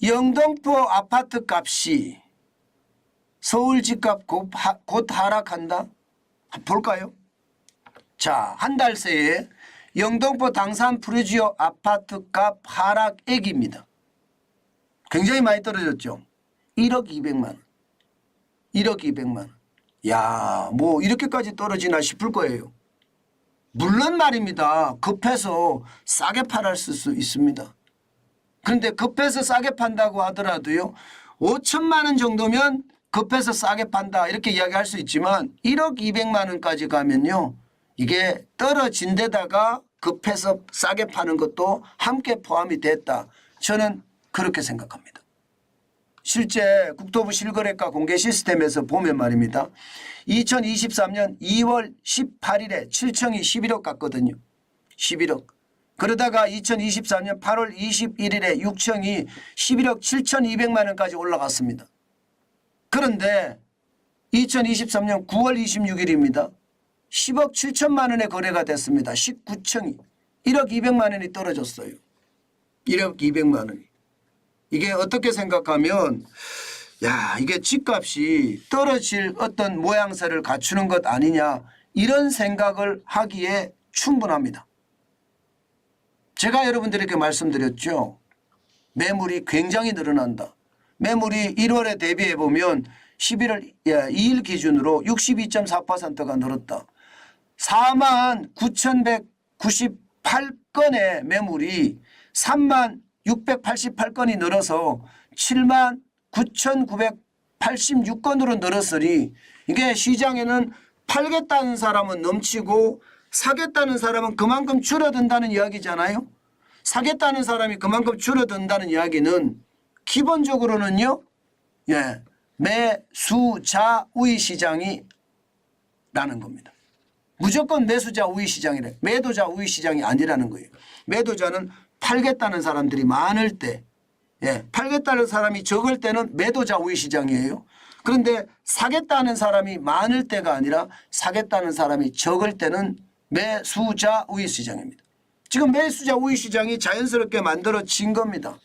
영등포 아파트 값이 서울 집값 곧 하락한다? 볼까요? 자, 한 달 새에 영등포 당산 프루지오 아파트 값 하락액입니다. 굉장히 많이 떨어졌죠. 1억 200만 원. 1억 200만 원. 야, 뭐 이렇게까지 떨어지나 싶을 거예요. 물론 말입니다. 급해서 싸게 팔았을 수 있습니다. 그런데 급해서 싸게 판다고 하더라도요. 5천만 원 정도면 급해서 싸게 판다 이렇게 이야기할 수 있지만 1억 200만 원까지 가면요. 이게 떨어진 데다가 급해서 싸게 파는 것도 함께 포함이 됐다. 저는 그렇게 생각합니다. 실제 국토부 실거래가 공개 시스템에서 보면 말입니다. 2023년 2월 18일에 7층이 11억 갔거든요. 11억. 그러다가 2023년 8월 21일에 6층이 11억 7,200만 원까지 올라갔습니다. 그런데 2023년 9월 26일입니다. 10억 7천만 원의 거래가 됐습니다. 19층이. 1억 200만 원이 떨어졌어요. 1억 200만 원이. 이게 어떻게 생각하면 야, 이게 집값이 떨어질 어떤 모양새를 갖추는 것 아니냐 이런 생각을 하기에 충분합니다. 제가 여러분들에게 말씀드렸죠. 매물이 굉장히 늘어난다. 매물이 1월에 대비해 보면 11월 2일 기준으로 62.4%가 늘었다. 49,998건의 매물이 36,688건이 늘어서 79,986건으로 늘었으니 이게 시장에는 팔겠다는 사람은 넘치고 사겠다는 사람은 그만큼 줄어든다는 이야기잖아요. 사겠다는 사람이 그만큼 줄어든다는 이야기는 기본적으로는요. 예, 매수자 우위 시장이라는 겁니다. 무조건 매수자 우위 시장이래. 매도자 우위 시장이 아니라는 거예요. 매도자는 팔겠다는 사람들이 많을 때, 예, 팔겠다는 사람이 적을 때는 매도자 우위 시장이에요. 그런데 사겠다는 사람이 많을 때가 아니라 사겠다는 사람이 적을 때는 매수자 우위 시장입니다. 지금 매수자 우위 시장이 자연스럽게 만들어진 겁니다.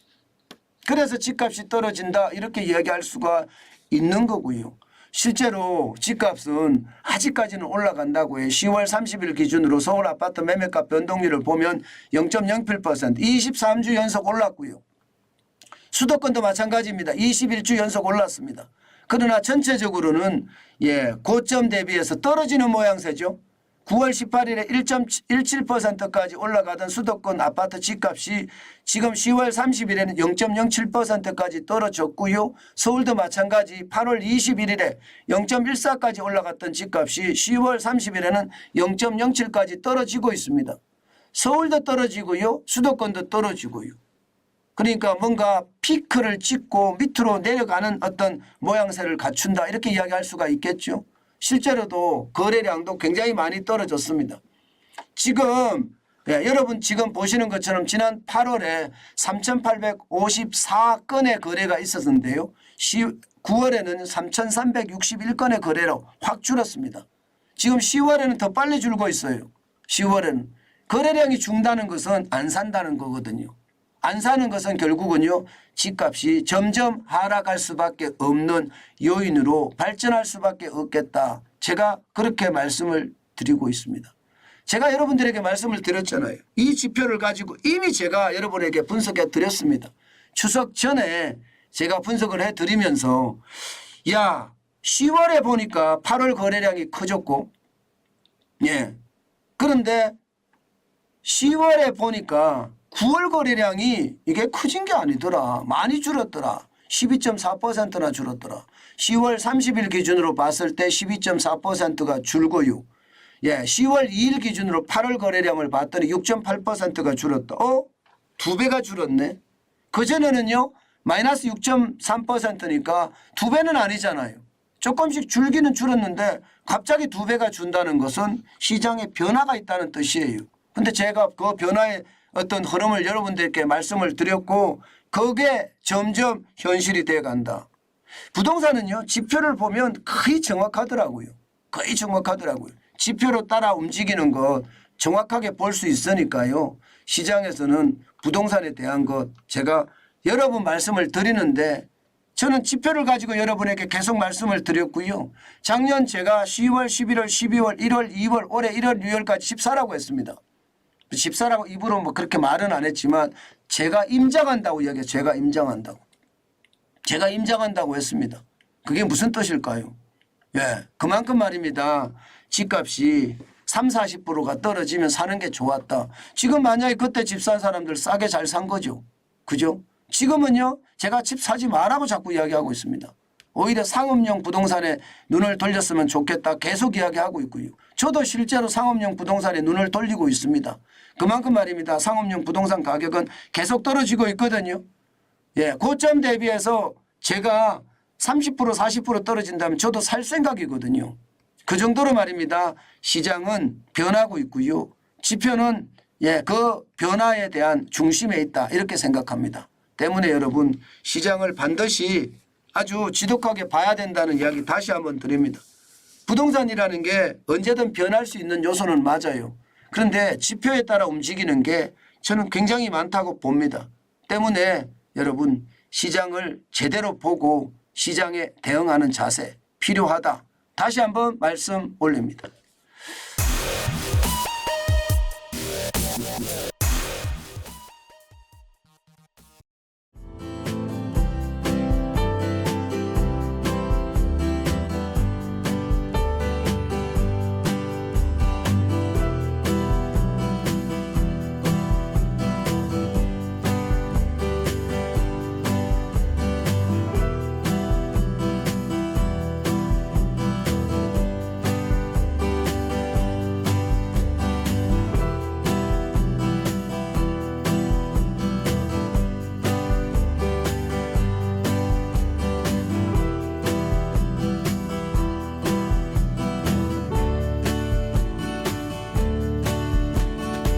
그래서 집값이 떨어진다 이렇게 이야기할 수가 있는 거고요. 실제로 집값은 아직까지는 올라간다고 해요. 10월 30일 기준으로 서울 아파트 매매가 변동률을 보면 0.08% 23주 연속 올랐고요. 수도권도 마찬가지입니다. 21주 연속 올랐습니다. 그러나 전체적으로는 예, 고점 대비해서 떨어지는 모양새죠. 9월 18일에 1.17%까지 올라가던 수도권 아파트 집값이 지금 10월 30일에는 0.07%까지 떨어졌고요. 서울도 마찬가지 8월 21일에 0.14까지 올라갔던 집값이 10월 30일에는 0.07까지 떨어지고 있습니다. 서울도 떨어지고요. 수도권도 떨어지고요. 그러니까 뭔가 피크를 찍고 밑으로 내려가는 어떤 모양새를 갖춘다 이렇게 이야기할 수가 있겠죠. 실제로도 거래량도 굉장히 많이 떨어졌습니다. 지금 예, 여러분 지금 보시는 것처럼 지난 8월에 3,854건의 거래가 있었는데요. 9월에는 3,361건의 거래로 확 줄었습니다. 지금 10월에는 더 빨리 줄고 있어요. 10월에는. 거래량이 준다는 것은 안 산다는 거거든요. 안 사는 것은 결국은요. 집값이 점점 하락할 수밖에 없는 요인으로 발전할 수밖에 없겠다. 제가 그렇게 말씀을 드리고 있습니다. 제가 여러분들에게 말씀을 드렸잖아요. 이 지표를 가지고 이미 제가 여러분에게 분석해 드렸습니다. 추석 전에 제가 분석을 해 드리면서 야 10월에 보니까 8월 거래량이 커졌고 예. 그런데 10월에 보니까 9월 거래량이 이게 커진 게 아니더라. 많이 줄었더라. 12.4%나 줄었더라. 10월 30일 기준으로 봤을 때 12.4%가 줄고요. 예, 10월 2일 기준으로 8월 거래량을 봤더니 6.8%가 줄었다. 2배가 줄었네. 그전에는요. 마이너스 6.3%니까 2배는 아니잖아요. 조금씩 줄기는 줄었는데 갑자기 2배가 준다는 것은 시장에 변화가 있다는 뜻이에요. 근데 제가 그 변화의 어떤 흐름을 여러분들께 말씀을 드렸고 그게 점점 현실이 되어 간다. 부동산은요. 지표를 보면 거의 정확하더라고요. 거의 정확하더라고요. 지표로 따라 움직이는 것 정확하게 볼 수 있으니까요. 시장에서는 부동산에 대한 것 제가 여러 번 말씀을 드리는데 저는 지표를 가지고 여러분에게 계속 말씀을 드렸고요. 작년 제가 10월, 11월, 12월, 1월, 2월, 올해 1월, 2월까지 14라고 했습니다. 14라고 입으로 뭐 그렇게 말은 안 했지만 제가 임장한다고 이야기해요. 제가 임장한다고. 제가 임장한다고 했습니다. 그게 무슨 뜻일까요? 예, 그만큼 말입니다. 집값이 30, 40%가 떨어지면 사는 게 좋았다. 지금 만약에 그때 집 산 사람들 싸게 잘 산 거죠. 그죠? 지금은요. 제가 집 사지 말라고 자꾸 이야기하고 있습니다. 오히려 상업용 부동산에 눈을 돌렸으면 좋겠다 계속 이야기하고 있고요. 저도 실제로 상업용 부동산에 눈을 돌리고 있습니다. 그만큼 말입니다. 상업용 부동산 가격은 계속 떨어지고 있거든요. 예, 고점 대비해서 제가 30% 40% 떨어진다면 저도 살 생각이거든요. 그 정도로 말입니다. 시장은 변하고 있고요. 지표는 그 변화에 대한 중심에 있다 이렇게 생각합니다. 때문에 여러분 시장을 반드시 아주 지독하게 봐야 된다는 이야기 다시 한번 드립니다. 부동산이라는 게 언제든 변할 수 있는 요소는 맞아요. 그런데 지표에 따라 움직이는 게 저는 굉장히 많다고 봅니다. 때문에 여러분 시장을 제대로 보고 시장에 대응하는 자세 필요하다. 다시 한번 말씀 올립니다.